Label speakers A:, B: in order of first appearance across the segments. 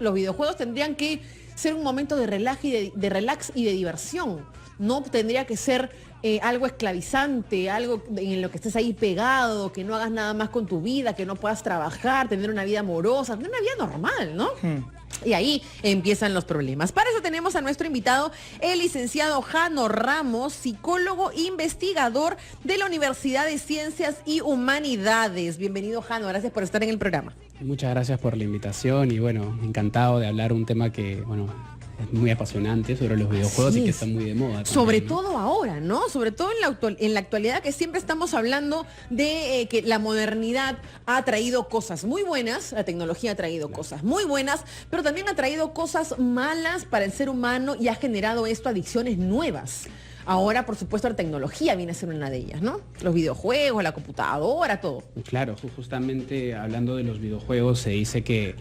A: los videojuegos tendrían que ser un momento de relax y de diversión. No tendría que ser algo esclavizante, algo en lo que estés ahí pegado, que no hagas nada más con tu vida, que no puedas trabajar, tener una vida amorosa, tener una vida normal, ¿no? Y ahí empiezan los problemas. Para eso tenemos a nuestro invitado, el licenciado Jano Ramos, psicólogo investigador de la Universidad de Ciencias y Humanidades. Bienvenido, Jano, gracias por estar en el programa.
B: Muchas gracias por la invitación y bueno, encantado de hablar un tema que, bueno, es muy apasionante sobre los videojuegos y que está muy de moda también,
A: sobre
B: ¿no?
A: todo ahora, ¿no? Sobre todo en la actualidad, que siempre estamos hablando de que la modernidad ha traído cosas muy buenas, la tecnología ha traído cosas muy buenas, pero también ha traído cosas malas para el ser humano y ha generado esto adicciones nuevas. Ahora, por supuesto, la tecnología viene a ser una de ellas, ¿no? Los videojuegos, la computadora, todo.
B: Claro, justamente hablando de los videojuegos, se dice que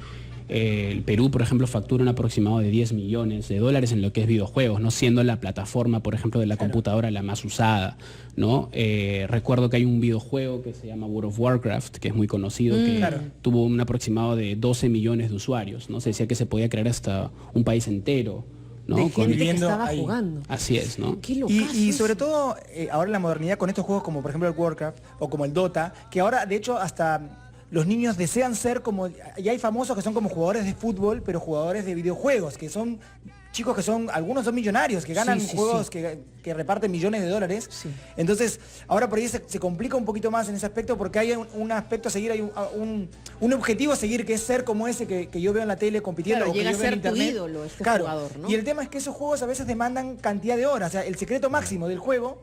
B: el Perú, por ejemplo, factura un aproximado de 10 millones de dólares en lo que es videojuegos, no siendo la plataforma, por ejemplo, de la computadora la más usada, ¿no? Recuerdo que hay un videojuego que se llama World of Warcraft, que es muy conocido, que tuvo un aproximado de 12 millones de usuarios, ¿no? Se decía que se podía crear hasta un país entero, ¿no?
A: De gente que estaba jugando.
B: Así es, ¿no?
A: Qué
C: y sobre todo, ahora en la modernidad con estos juegos como por ejemplo el Warcraft o como el Dota, que ahora de hecho hasta los niños desean ser como, ya hay famosos que son como jugadores de fútbol, pero jugadores de videojuegos, que son chicos que son, algunos son millonarios, que ganan juegos que reparten millones de dólares. Sí. Entonces, ahora por ahí se complica un poquito más en ese aspecto porque hay un aspecto a seguir, hay un objetivo a seguir que es ser como ese que yo veo en la tele compitiendo.
A: Claro,
C: o que
A: llega
C: yo
A: a
C: veo en
A: ser tu
C: internet.
A: ídolo este
C: Claro.
A: jugador, ¿no?
C: Y el tema es que esos juegos a veces demandan cantidad de horas. O sea, el secreto máximo del juego,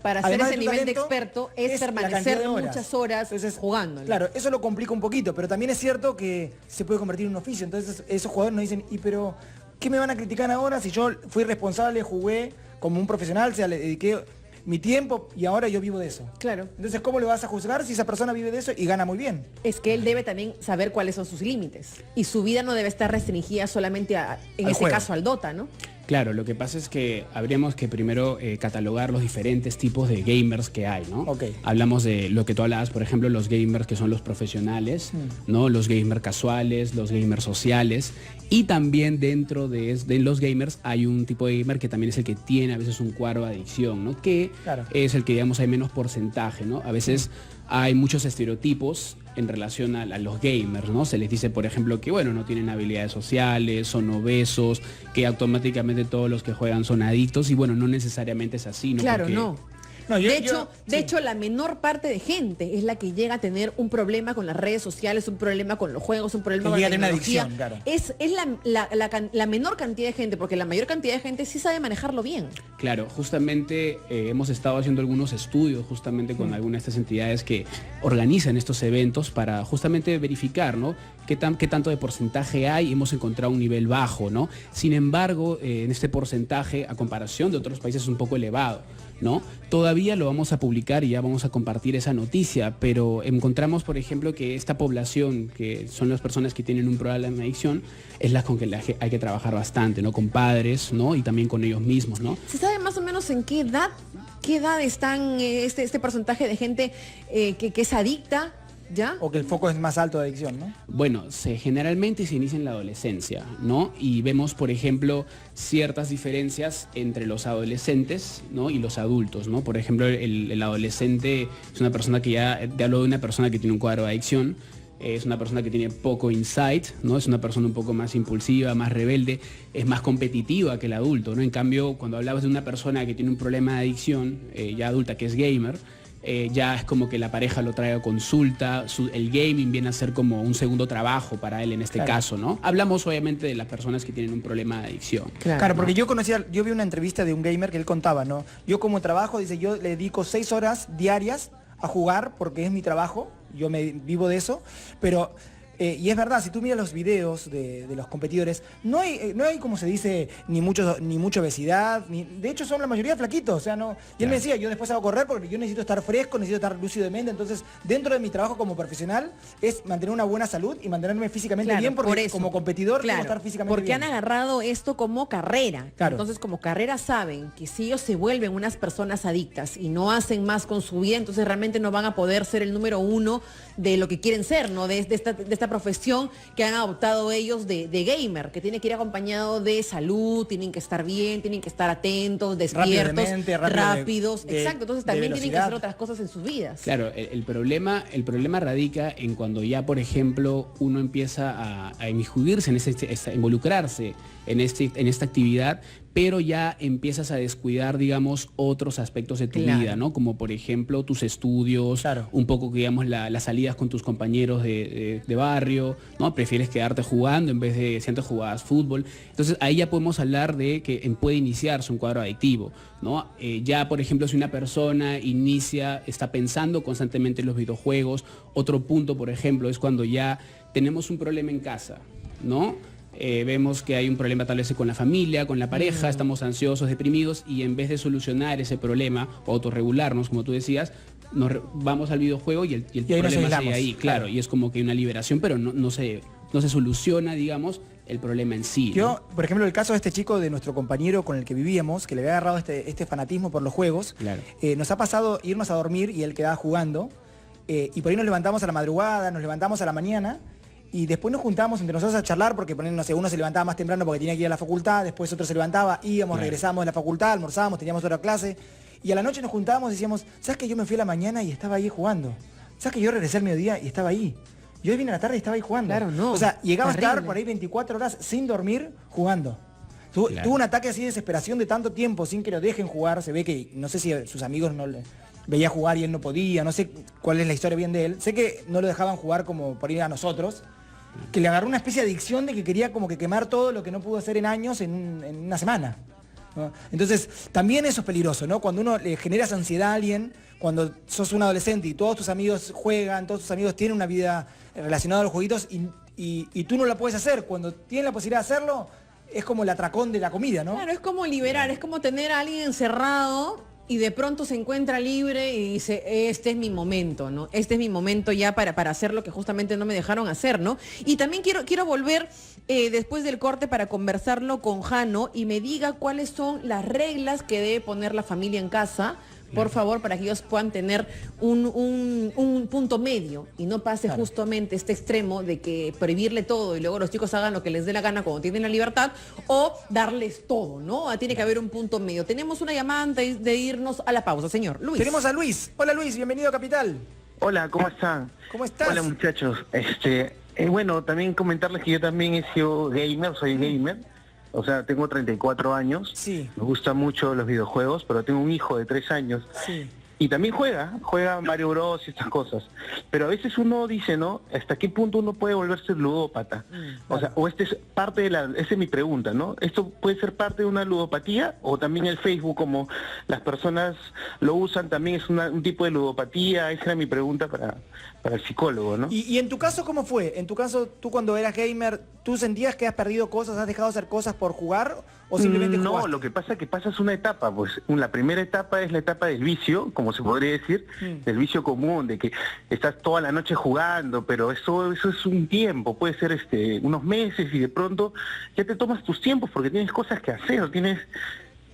A: para hacer ese nivel de experto es permanecer muchas horas jugando.
C: Claro, eso lo complica un poquito, pero también es cierto que se puede convertir en un oficio. Entonces esos jugadores nos dicen, pero ¿qué me van a criticar ahora si yo fui responsable, jugué como un profesional, o sea, le dediqué mi tiempo y ahora yo vivo de eso?
A: Claro.
C: Entonces, ¿cómo le vas a juzgar si esa persona vive de eso y gana muy bien?
A: Es que él debe también saber cuáles son sus límites. Y su vida no debe estar restringida solamente en ese caso al Dota, ¿no?
B: Claro, lo que pasa es que habríamos que primero catalogar los diferentes tipos de gamers que hay, ¿no?
C: Okay.
B: Hablamos de lo que tú hablabas, por ejemplo, los gamers que son los profesionales, ¿no? Los gamers casuales, los gamers sociales. Y también dentro de los gamers hay un tipo de gamer que también es el que tiene a veces un cuadro de adicción, ¿no? Que es el que, digamos, hay menos porcentaje, ¿no? A veces hay muchos estereotipos en relación a los gamers, ¿no? Se les dice, por ejemplo, que, bueno, no tienen habilidades sociales, son obesos, que automáticamente todos los que juegan son adictos, y bueno, no necesariamente es así, ¿no?
A: Claro,
B: porque,
A: no. De hecho, la menor parte de gente es la que llega a tener un problema con las redes sociales, un problema con los juegos, un problema con la tecnología.
C: Una adicción, claro.
A: Es la menor cantidad de gente, porque la mayor cantidad de gente sí sabe manejarlo bien.
B: Claro, justamente hemos estado haciendo algunos estudios justamente con algunas de estas entidades que organizan estos eventos para justamente verificar, ¿no? Qué tanto de porcentaje hay. Hemos encontrado un nivel bajo, ¿no? Sin embargo, en este porcentaje, a comparación de otros países, es un poco elevado, ¿no? Todavía lo vamos a publicar y ya vamos a compartir esa noticia, pero encontramos, por ejemplo, que esta población, que son las personas que tienen un problema de adicción, es la con que hay que trabajar bastante, ¿no? Con padres, ¿no? Y también con ellos mismos, ¿no?
A: ¿Se sabe más o menos en qué edad están este porcentaje de gente que es adicta? ¿Ya?
C: O que el foco es más alto de adicción, ¿no?
B: Bueno, generalmente se inicia en la adolescencia, ¿no? Y vemos, por ejemplo, ciertas diferencias entre los adolescentes, ¿no? Y los adultos, ¿no? Por ejemplo, el adolescente es una persona que te hablo de una persona que tiene un cuadro de adicción, es una persona que tiene poco insight, ¿no? Es una persona un poco más impulsiva, más rebelde, es más competitiva que el adulto, ¿no? En cambio, cuando hablabas de una persona que tiene un problema de adicción, ya adulta, que es gamer, ya es como que la pareja lo trae a consulta, el gaming viene a ser como un segundo trabajo para él en este caso, ¿no? Hablamos obviamente de las personas que tienen un problema de adicción.
C: Claro, porque yo vi una entrevista de un gamer que él contaba, ¿no? Yo como trabajo, dice, yo le dedico 6 horas diarias a jugar porque es mi trabajo, yo vivo de eso, pero Y es verdad, si tú miras los videos de los competidores, no hay, como se dice, ni mucha obesidad, de hecho son la mayoría flaquitos, o sea, no. Y él me decía, yo después hago correr porque yo necesito estar fresco, necesito estar lúcido de mente, entonces dentro de mi trabajo como profesional es mantener una buena salud y mantenerme físicamente bien, porque como competidor debo estar físicamente
A: porque
C: bien.
A: han agarrado esto como carrera.
C: Claro.
A: Entonces, como carrera saben que si ellos se vuelven unas personas adictas y no hacen más con su vida, entonces realmente no van a poder ser el número uno de lo que quieren ser, ¿no? De esta profesión que han adoptado ellos de gamer, que tiene que ir acompañado de salud, tienen que estar bien, tienen que estar atentos, despiertos, rápidos. Exacto, entonces también tienen que hacer otras cosas en sus vidas.
B: Claro, el problema radica en cuando ya, por ejemplo, uno empieza a inmiscuirse a involucrarse en esta actividad, pero ya empiezas a descuidar, digamos, otros aspectos de tu vida, ¿no? Como por ejemplo tus estudios, un poco, digamos, las salidas con tus compañeros de barrio, ¿no? Prefieres quedarte jugando en vez de si antes jugabas fútbol. Entonces ahí ya podemos hablar de que puede iniciarse un cuadro adictivo, ¿no? Ya, por ejemplo, si una persona está pensando constantemente en los videojuegos, otro punto, por ejemplo, es cuando ya tenemos un problema en casa, ¿no? Vemos que hay un problema tal vez con la familia, con la pareja, estamos ansiosos, deprimidos, y en vez de solucionar ese problema o autorregularnos, como tú decías, vamos al videojuego y el problema sigue ahí, claro, y es como que hay una liberación, pero no se soluciona, digamos, el problema en sí.
C: Yo, por ejemplo, el caso de este chico, de nuestro compañero con el que vivíamos, que le había agarrado este fanatismo por los juegos, nos ha pasado irnos a dormir y él quedaba jugando, y por ahí nos levantamos a la madrugada, nos levantamos a la mañana, y después nos juntábamos entre nosotros a charlar porque, no sé, uno se levantaba más temprano porque tenía que ir a la facultad, después otro se levantaba, íbamos, regresábamos de la facultad, almorzábamos, teníamos otra clase, y a la noche nos juntábamos y decíamos, ¿sabes que yo me fui a la mañana y estaba ahí jugando? ¿Sabes que yo regresé al mediodía y estaba ahí? Yo vine a la tarde y estaba ahí jugando.
A: Claro, no.
C: O sea, llegaba a estar por ahí 24 horas sin dormir jugando. Tuvo un ataque así de desesperación de tanto tiempo sin que lo dejen jugar. Se ve que, no sé si sus amigos no le veía jugar y él no podía, no sé cuál es la historia bien de él. Sé que no lo dejaban jugar como por ir a nosotros, que le agarró una especie de adicción de que quería como que quemar todo lo que no pudo hacer en años en una semana, ¿no? Entonces, también eso es peligroso, ¿no? Cuando uno le generas ansiedad a alguien, cuando sos un adolescente y todos tus amigos juegan, todos tus amigos tienen una vida relacionada a los jueguitos y tú no la puedes hacer, cuando tienes la posibilidad de hacerlo, es como el atracón de la comida, ¿no?
A: Claro, es como liberar, es como tener a alguien encerrado y de pronto se encuentra libre y dice, este es mi momento, ¿no? Este es mi momento ya para hacer lo que justamente no me dejaron hacer, ¿no? Y también quiero volver después del corte para conversarlo con Jano y me diga cuáles son las reglas que debe poner la familia en casa, por favor, para que ellos puedan tener un punto medio y no pase justamente este extremo de que prohibirle todo y luego los chicos hagan lo que les dé la gana cuando tienen la libertad, o darles todo, ¿no? Tiene que haber un punto medio. Tenemos una llamada antes de irnos a la pausa, señor Luis.
C: Tenemos a Luis. Hola Luis, bienvenido a Capital.
D: Hola, ¿cómo están?
C: ¿Cómo estás?
D: Hola muchachos. Bueno, también comentarles que yo también he sido gamer, soy gamer. O sea, tengo 34 años,
C: sí.
D: Me gustan mucho los videojuegos, pero tengo un hijo de 3 años.
C: Sí.
D: Y también juega Mario Bros y estas cosas. Pero a veces uno dice, ¿no? ¿Hasta qué punto uno puede volverse ludópata? O sea, o esta es parte de esa es mi pregunta, ¿no? ¿Esto puede ser parte de una ludopatía? O también el Facebook, como las personas lo usan, también es un tipo de ludopatía. Esa era mi pregunta para el psicólogo, ¿no?
C: ¿Y en tu caso cómo fue? En tu caso, tú cuando eras gamer, ¿tú sentías que has perdido cosas, has dejado de hacer cosas por jugar? ¿O simplemente
D: no,
C: jugaste?
D: Lo que pasa es que pasas una etapa, pues la primera etapa es la etapa del vicio, como se podría decir, del vicio común, de que estás toda la noche jugando, pero eso es un tiempo, puede ser unos meses y de pronto ya te tomas tus tiempos porque tienes cosas que hacer, tienes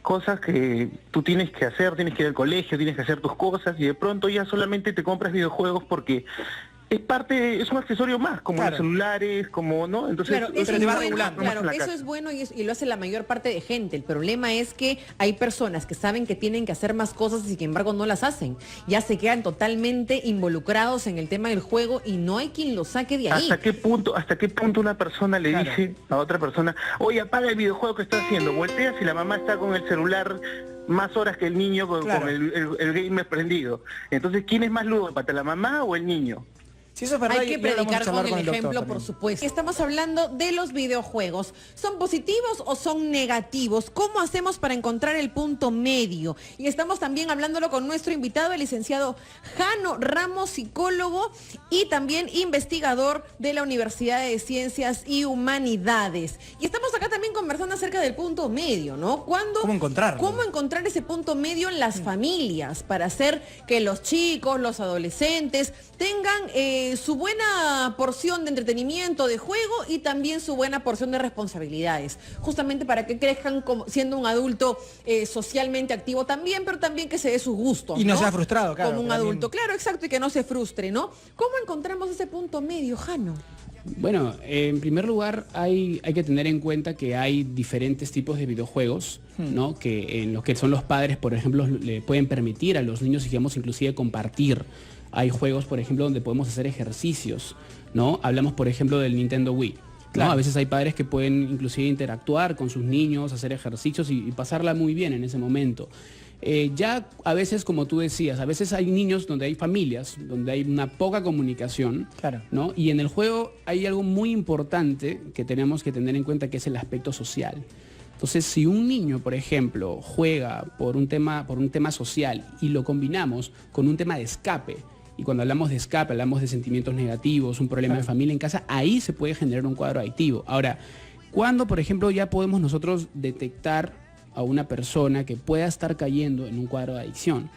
D: cosas que tú tienes que hacer, tienes que ir al colegio, tienes que hacer tus cosas y de pronto ya solamente te compras videojuegos porque es un accesorio más, como los celulares, como, ¿no? Entonces,
A: claro, eso es bueno y lo hace la mayor parte de gente. El problema es que hay personas que saben que tienen que hacer más cosas y sin embargo no las hacen. Ya se quedan totalmente involucrados en el tema del juego y no hay quien los saque de ahí.
D: ¿Hasta qué punto una persona le dice a otra persona, oye, apaga el videojuego que estás haciendo? Volteas y la mamá está con el celular más horas que el niño con el gamer prendido. Entonces, ¿quién es más ludópata, la mamá o el niño?
C: Si eso es verdad,
A: hay que predicar con el ejemplo, por supuesto. Estamos hablando de los videojuegos. ¿Son positivos o son negativos? ¿Cómo hacemos para encontrar el punto medio? Y estamos también hablándolo con nuestro invitado, el licenciado Jano Ramos, psicólogo y también investigador de la Universidad de Ciencias y Humanidades. Y estamos acá también conversando acerca del punto medio, ¿no?
C: ¿Cómo encontrarlo?
A: ¿Cómo encontrar ese punto medio en las familias para hacer que los chicos, los adolescentes tengan su buena porción de entretenimiento, de juego y también su buena porción de responsabilidades, justamente para que crezcan siendo un adulto socialmente activo también, pero también que se dé sus gustos,
C: y no sea frustrado, claro,
A: como un adulto, claro, exacto, y que no se frustre, ¿no? ¿Cómo encontramos ese punto medio, Jano?
B: Bueno, en primer lugar hay que tener en cuenta que hay diferentes tipos de videojuegos, ¿no? Que en los que son los padres, por ejemplo, le pueden permitir a los niños, digamos, inclusive compartir. Hay juegos, por ejemplo, donde podemos hacer ejercicios, ¿no? Hablamos, por ejemplo, del Nintendo Wii. ¿No?
C: Claro.
B: A veces hay padres que pueden inclusive interactuar con sus niños, hacer ejercicios y pasarla muy bien en ese momento. Ya a veces, como tú decías, a veces hay niños donde hay familias, donde hay una poca comunicación,
C: Claro.
B: ¿no? Y en el juego hay algo muy importante que tenemos que tener en cuenta, que es el aspecto social. Entonces, si un niño, por ejemplo, juega por un tema social y lo combinamos con un tema de escape, y cuando hablamos de escape, hablamos de sentimientos negativos, un problema de familia en casa, ahí se puede generar un cuadro adictivo. Ahora, ¿cuándo, por ejemplo, ya podemos nosotros detectar a una persona que pueda estar cayendo en un cuadro de adicción?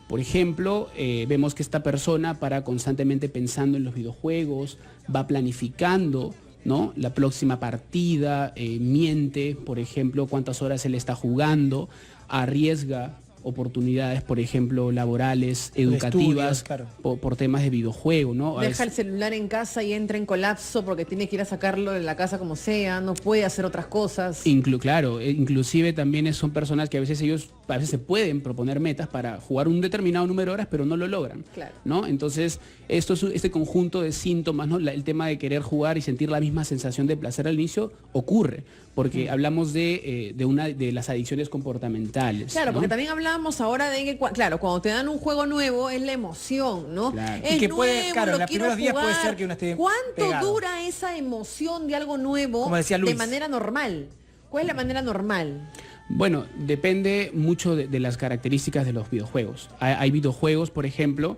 B: Por ejemplo, vemos que esta persona para constantemente pensando en los videojuegos, va planificando, ¿no? La próxima partida, miente, por ejemplo, cuántas horas él está jugando, arriesga oportunidades, por ejemplo, laborales, educativas,
C: estudios, claro.
B: por temas de videojuego, ¿no?
A: Deja el celular en casa y entra en colapso porque tiene que ir a sacarlo de la casa como sea, no puede hacer otras cosas.
B: Claro, inclusive también son personas que a veces se pueden proponer metas para jugar un determinado número de horas, pero no lo logran,
A: Claro.
B: ¿no? Entonces, este conjunto de síntomas, ¿no? El tema de querer jugar y sentir la misma sensación de placer al inicio ocurre, porque hablamos de las adicciones comportamentales.
A: Claro,
B: ¿no?
A: porque también hablábamos ahora de que, claro, cuando te dan un juego nuevo es la emoción, ¿no?
B: Claro.
A: Es
C: Y que
A: nuevo,
C: puede, claro, en
A: lo
C: los
A: quiero
C: primeros días puede
A: jugar.
C: ser que uno esté
A: ¿Cuánto
C: pegado?
A: dura esa emoción de algo nuevo
C: Como decía
A: de
C: Luis.
A: manera normal? ¿Cuál es la manera normal?
B: Bueno, depende mucho de las características de los videojuegos. Hay videojuegos, por ejemplo,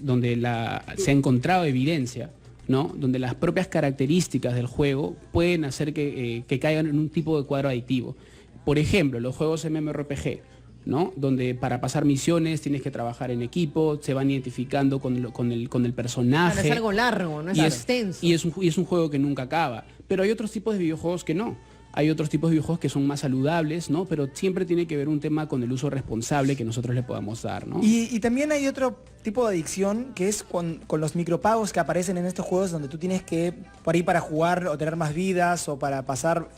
B: donde se ha encontrado evidencia, ¿no? Donde las propias características del juego pueden hacer que caigan en un tipo de cuadro adictivo. Por ejemplo, los juegos MMORPG, ¿no? Donde para pasar misiones tienes que trabajar en equipo, se van identificando con el personaje.
A: Claro, es algo largo, no es
B: y
A: extenso.
B: y es un juego que nunca acaba. Pero hay otros tipos de videojuegos que no. Hay otros tipos de videojuegos que son más saludables, ¿no? Pero siempre tiene que ver un tema con el uso responsable que nosotros le podamos dar, ¿no?
C: Y también hay otro tipo de adicción que es con los micropagos que aparecen en estos juegos donde tú tienes que, por ahí para jugar o tener más vidas o para pasar...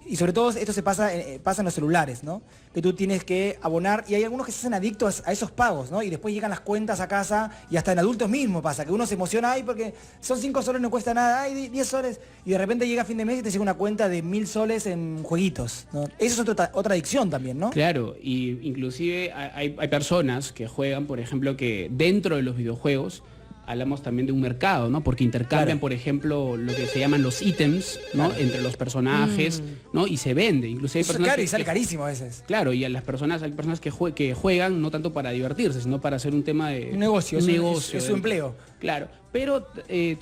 C: y sobre todo esto pasa en los celulares, ¿no? Que tú tienes que abonar y hay algunos que se hacen adictos a esos pagos, ¿no? Y después llegan las cuentas a casa y hasta en adultos mismos pasa, que uno se emociona, ay, porque son 5 soles, no cuesta nada, ay, 10 soles, y de repente llega fin de mes y te llega una cuenta de 1000 soles en jueguitos, ¿no? Eso es otra adicción también, ¿no?
B: Claro, y inclusive hay personas que juegan, por ejemplo, que dentro de los videojuegos hablamos también de un mercado, ¿no? Porque intercambian,
C: Claro.
B: por ejemplo, lo que se llaman los ítems, ¿no? Entre los personajes, ¿no? Y se vende. Inclusive hay
C: Eso es
B: personas
C: caro y
B: que-
C: sale
B: que-
C: carísimo a veces.
B: Claro, y hay personas que juegan no tanto para divertirse, sino para hacer un tema de...
C: Un negocio, es
B: negocio.
C: su empleo.
B: Claro, pero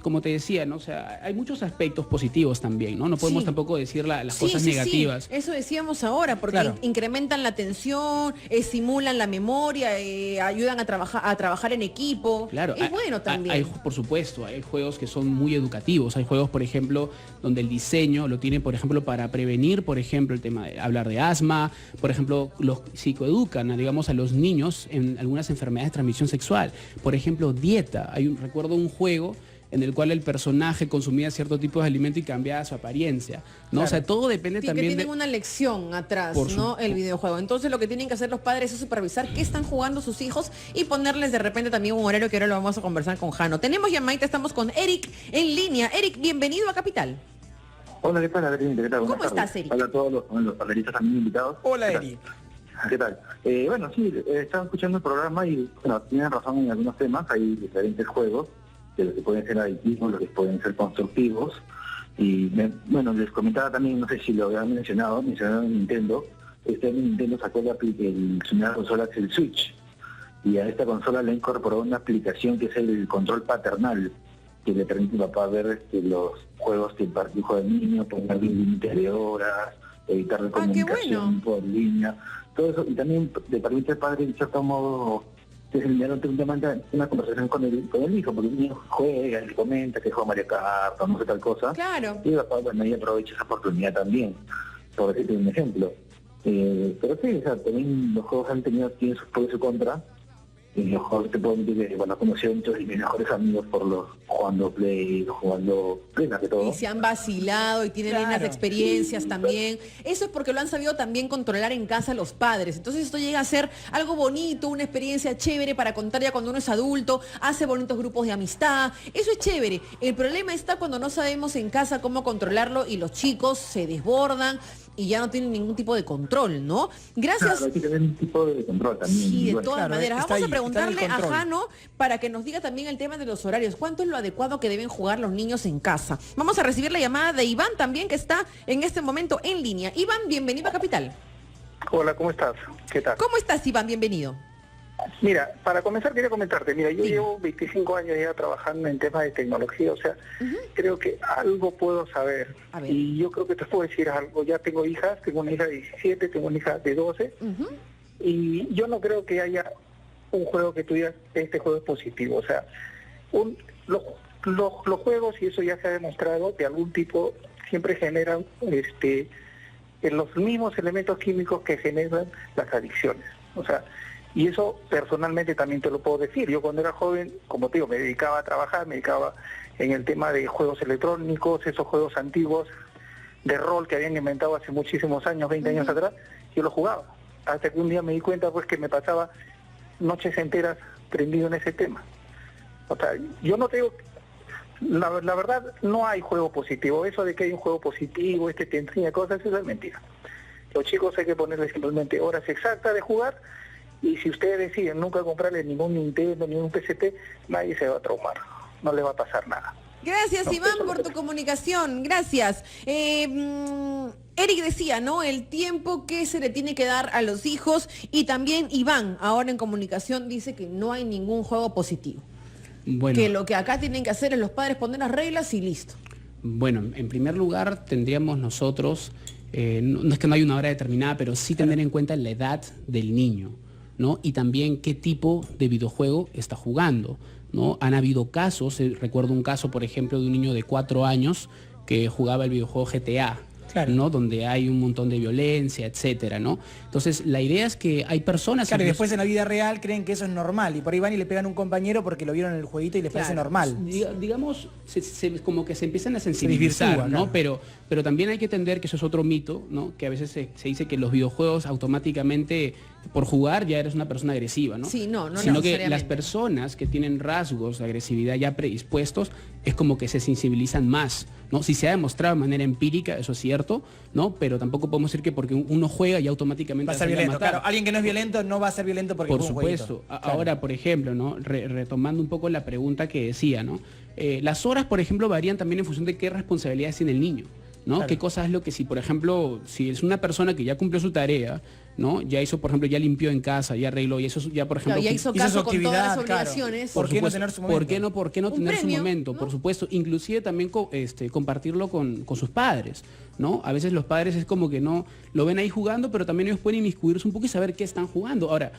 B: como te decía, ¿no? O sea, hay muchos aspectos positivos también, ¿no? No podemos
A: Sí.
B: tampoco decir las
A: Sí,
B: cosas
A: sí,
B: negativas.
A: sí, eso decíamos ahora, porque
C: Claro.
A: incrementan la atención, estimulan la memoria, ayudan a trabajar en equipo.
B: Claro,
A: es bueno también.
B: por supuesto, hay juegos que son muy educativos. Hay juegos, por ejemplo, donde el diseño lo tiene, por ejemplo, para prevenir, por ejemplo, el tema de hablar de asma. Por ejemplo, los psicoeducan, digamos, a los niños en algunas enfermedades de transmisión sexual. Por ejemplo, dieta. Recuerdo un juego en el cual el personaje consumía cierto tipo de alimento y cambiaba su apariencia, ¿no?
C: Claro.
B: O sea, todo depende
A: Sí, que
B: también
A: tienen
B: de...
A: una lección atrás,
B: Por
A: ¿no? El videojuego. Entonces lo que tienen que hacer los padres es supervisar qué están jugando sus hijos y ponerles de repente también un horario que ahora lo vamos a conversar con Jano. Tenemos llamadita, estamos con Eric en línea. Eric, bienvenido a Capital.
E: Hola, ¿qué tal, Adrián? ¿Qué tal?
A: ¿Cómo
E: Buenas tardes.
A: estás, Eric?
E: Hola a todos los panelistas también invitados.
C: Hola,
E: ¿Qué tal?
C: Eri.
E: ¿Qué tal? Bueno, sí, estaba escuchando el programa y, bueno, tienen razón en algunos temas. Hay diferentes juegos, de los que pueden ser adictivos, los que pueden ser constructivos. Y, bueno, les comentaba también, no sé si lo habían mencionaron Nintendo. Este año Nintendo sacó su nueva consola, que es el Switch. Y a esta consola le ha incorporado una aplicación que es el control paternal, que le permite al papá ver los juegos que el hijo del niño, poner límite de horas, evitar la
A: Ah, qué
E: comunicación
A: bueno.
E: por línea, todo eso, y también le permite al padre, en cierto modo, generar una conversación con el hijo, porque el niño juega, le comenta que juega Mario Kart, o no sé tal cosa,
A: Claro.
E: y el papá, bueno, ahí aprovecha esa oportunidad también, por decirte un ejemplo. Pero sí, o sea, también los juegos tienen sus pros y sus contras, mejor te puedo decir que, bueno, conocí a muchos de mis mejores amigos por los jugando Play, jugando Play más que todo.
A: Y se han vacilado y tienen
C: Claro.
A: lindas experiencias también. Eso es porque lo han sabido también controlar en casa los padres. Entonces esto llega a ser algo bonito, una experiencia chévere para contar ya cuando uno es adulto, hace bonitos grupos de amistad. Eso es chévere. El problema está cuando no sabemos en casa cómo controlarlo y los chicos se desbordan y ya no tienen ningún tipo de control, ¿no? Gracias.
E: Claro, hay que tener un tipo de control también.
A: Sí, de
E: Bueno,
A: todas
C: claro,
A: maneras.
C: está
A: Vamos
C: ahí,
A: a preguntarle
C: está en el
A: a
C: control.
A: Jano para que nos diga también el tema de los horarios. ¿Cuánto es lo adecuado que deben jugar los niños en casa? Vamos a recibir la llamada de Iván también, que está en este momento en línea. Iván, bienvenido a Capital.
D: Hola, ¿cómo estás? ¿Qué tal?
A: ¿Cómo estás, Iván? Bienvenido.
D: Mira, para comenzar quería comentarte, mira, yo llevo 25 años ya trabajando en temas de tecnología, o sea, creo que algo puedo saber.
A: A ver.
D: Y yo creo que te puedo decir algo, ya tengo hijas, tengo una hija de 17, tengo una hija de 12,
A: Ujú.
D: y yo no creo que haya un juego que tú digas, este juego es positivo, o sea, los juegos, y eso ya se ha demostrado, de algún tipo siempre generan los mismos elementos químicos que generan las adicciones, o sea, y eso personalmente también te lo puedo decir. Yo cuando era joven, como te digo, me dedicaba a trabajar, me dedicaba en el tema de juegos electrónicos, esos juegos antiguos de rol que habían inventado hace muchísimos años, 20 años atrás, yo los jugaba. Hasta que un día me di cuenta pues que me pasaba noches enteras prendido en ese tema. O sea, yo no te digo, la verdad no hay juego positivo. Eso de que hay un juego positivo, te enseña cosas, eso es mentira. Los chicos hay que ponerles simplemente horas exactas de jugar. Y si ustedes deciden nunca comprarle ningún Nintendo, ningún PSP, nadie se va a traumar, no le va a pasar nada.
A: Gracias,
D: No,
A: Iván,
D: eso
A: por
D: lo
A: tu
D: que-
A: comunicación. Gracias. Eric decía, ¿no? El tiempo que se le tiene que dar a los hijos. Y también Iván, ahora en comunicación, dice que no hay ningún juego positivo.
B: Bueno,
A: Que lo que acá tienen que hacer es los padres poner las reglas y listo.
B: bueno, en primer lugar tendríamos nosotros, no es que no hay una hora determinada, pero sí tener en cuenta la edad del niño, ¿no? Y también qué tipo de videojuego está jugando, ¿no? Han habido casos, recuerdo un caso, por ejemplo, de un niño de 4 años que jugaba el videojuego GTA,
C: Claro.
B: ¿no? Donde hay un montón de violencia, etcétera, ¿no? Entonces, la idea es que hay personas...
C: Claro, y
B: incluso-
C: después en la vida real creen que eso es normal. Y por ahí van y le pegan a un compañero porque lo vieron en el jueguito y les parece
A: Claro.
C: normal.
B: Digamos, como que se empiezan a sensibilizar,
C: desvirtúa,
B: ¿no?
C: claro.
B: Pero también hay que entender que eso es otro mito, ¿no? Que a veces se dice que los videojuegos automáticamente, por jugar, ya eres una persona agresiva, ¿no?
A: Sí, no
B: Sino que
A: necesariamente.
B: las personas que tienen rasgos de agresividad ya predispuestos, es como que se sensibilizan más, ¿no? Si se ha demostrado de manera empírica, eso es cierto, ¿no? Pero tampoco podemos decir que porque uno juega y automáticamente
C: Va a ser
B: salir
C: violento.
B: matar.
C: Claro, alguien que no es violento no va a ser violento porque
B: Por
C: juega un jueguito.
B: supuesto.
C: Claro.
B: Ahora, por ejemplo, ¿no? Retomando un poco la pregunta que decía, ¿no? Las horas, por ejemplo, varían también en función de qué responsabilidades tiene el niño, ¿no?
C: Claro.
B: ¿Qué cosa es lo que si, por ejemplo, si es una persona que ya cumplió su tarea, ¿no? Ya hizo, por ejemplo, ya limpió en casa, ya arregló, y eso ya, por ejemplo...
A: Claro, ya
B: cum-
A: hizo
C: hizo
A: caso
C: su
A: con todas las
C: actividad, claro.
A: obligaciones.
C: ¿Por qué no
B: supuesto,
C: tener su momento?
B: ¿Por qué no
A: Un
B: tener
A: premio,
B: su momento?
A: ¿no?
B: Por supuesto, inclusive también compartirlo con sus padres, ¿no? A veces los padres es como que no lo ven ahí jugando, pero también ellos pueden inmiscuirse un poco y saber qué están jugando. Ahora,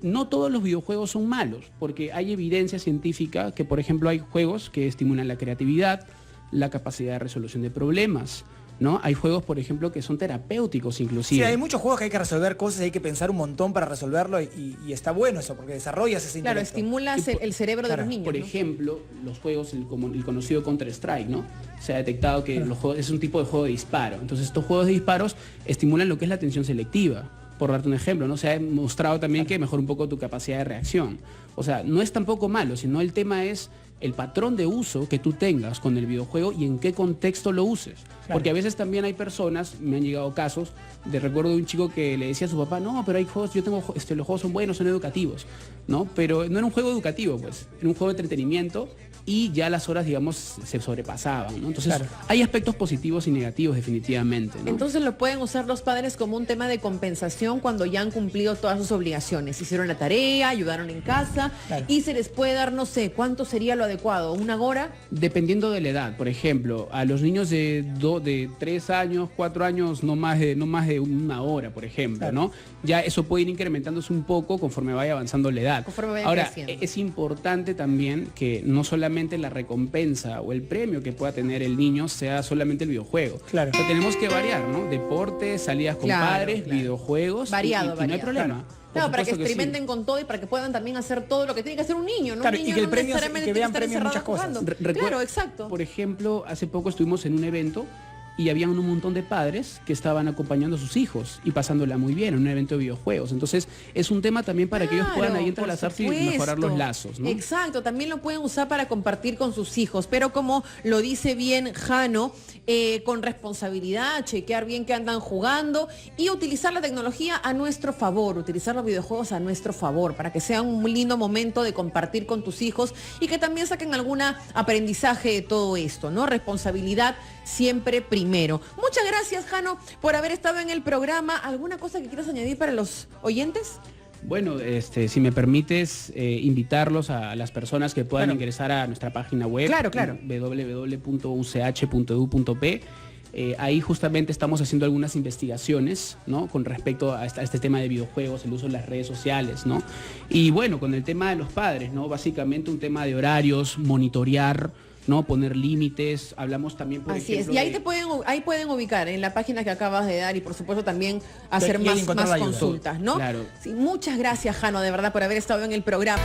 B: no todos los videojuegos son malos, porque hay evidencia científica que, por ejemplo, hay juegos que estimulan la creatividad, la capacidad de resolución de problemas, ¿no? Hay juegos, por ejemplo, que son terapéuticos
C: Sí,
B: inclusive.
C: hay muchos juegos que hay que resolver cosas, hay que pensar un montón para resolverlo y está bueno eso, porque desarrollas ese
A: Claro,
C: intelecto.
A: estimulas el cerebro de
C: claro,
A: los niños.
B: Por
A: ¿no?
B: ejemplo, los juegos, como el conocido Counter-Strike, ¿no? Se ha detectado que los juegos, es un tipo de juego de disparo. Entonces, estos juegos de disparos estimulan lo que es la atención selectiva. Por darte un ejemplo, ¿no? Se ha demostrado también que mejora un poco tu capacidad de reacción. O sea, no es tampoco malo, sino el tema es el patrón de uso que tú tengas con el videojuego y en qué contexto lo uses.
C: Claro.
B: Porque a veces también hay personas, me han llegado casos, recuerdo de un chico que le decía a su papá, no, pero hay juegos, yo tengo, los juegos son buenos, son educativos, ¿no? Pero no era un juego educativo, pues, era un juego de entretenimiento y ya las horas, digamos, se sobrepasaban, ¿no? Entonces,
C: Claro.
B: hay aspectos positivos y negativos definitivamente, ¿no?
A: Entonces lo pueden usar los padres como un tema de compensación cuando ya han cumplido todas sus obligaciones. Hicieron la tarea, ayudaron en casa
C: Claro.
A: y se les puede dar, no sé, ¿cuánto sería lo adecuado? ¿Una hora?
B: Dependiendo de la edad, por ejemplo, a los niños de 3 años, 4 años, no más de una hora, por ejemplo,
C: Claro.
B: ¿no? Ya eso puede ir incrementándose un poco conforme vaya avanzando la edad.
A: Conforme vaya
B: Ahora,
A: creciendo.
B: es importante también que no solamente la recompensa o el premio que pueda tener el niño sea solamente el videojuego.
C: Claro.
B: O sea, tenemos que variar, ¿no? Deportes, salidas con
A: Claro,
B: padres,
A: claro.
B: videojuegos.
A: Variado,
B: y no hay
A: variado.
B: problema.
A: Claro, para que
B: supuesto que sí.
A: experimenten con todo y para que puedan también hacer todo lo que tiene que hacer un niño, ¿no?
C: Claro,
A: Un
C: y
A: niño
C: que el
A: no
C: premio-
A: necesariamente
C: que
A: tiene
C: vean
A: estar
C: premio en
A: encerrado
C: muchas cosas.
A: jugando. Claro, exacto.
B: Por ejemplo, hace poco estuvimos en un evento y habían un montón de padres que estaban acompañando a sus hijos y pasándola muy bien en un evento de videojuegos. Entonces, es un tema también para que ellos puedan ahí
A: Claro,
B: entrelazarse y
A: por
B: mejorar los
A: supuesto.
B: lazos, ¿no?
A: Exacto, también lo pueden usar para compartir con sus hijos, pero como lo dice bien Jano, con responsabilidad, chequear bien que andan jugando y utilizar la tecnología a nuestro favor, utilizar los videojuegos a nuestro favor, para que sea un lindo momento de compartir con tus hijos y que también saquen algún aprendizaje de todo esto, ¿no? Responsabilidad siempre primero. Muchas gracias, Jano, por haber estado en el programa. ¿Alguna cosa que quieras añadir para los oyentes?
B: Bueno, si me permites invitarlos a las personas que puedan
C: Claro.
B: ingresar a nuestra página web,
A: Claro, claro.
B: www.uch.edu.p. Ahí justamente estamos haciendo algunas investigaciones, ¿no? Con respecto a este tema de videojuegos, el uso de las redes sociales, ¿no? Y bueno, con el tema de los padres, ¿no? Básicamente un tema de horarios, monitorear, ¿no? Poner límites. Hablamos también, por
A: Así
B: ejemplo,
A: es, y ahí
B: de-
A: ahí pueden ubicar en la página que acabas de dar y por supuesto también hacer
C: Y ahí
A: más
C: encontrar la ayuda.
A: consultas, ¿no?
B: Claro.
A: Sí, muchas gracias, Jano, de verdad, por haber estado en el programa.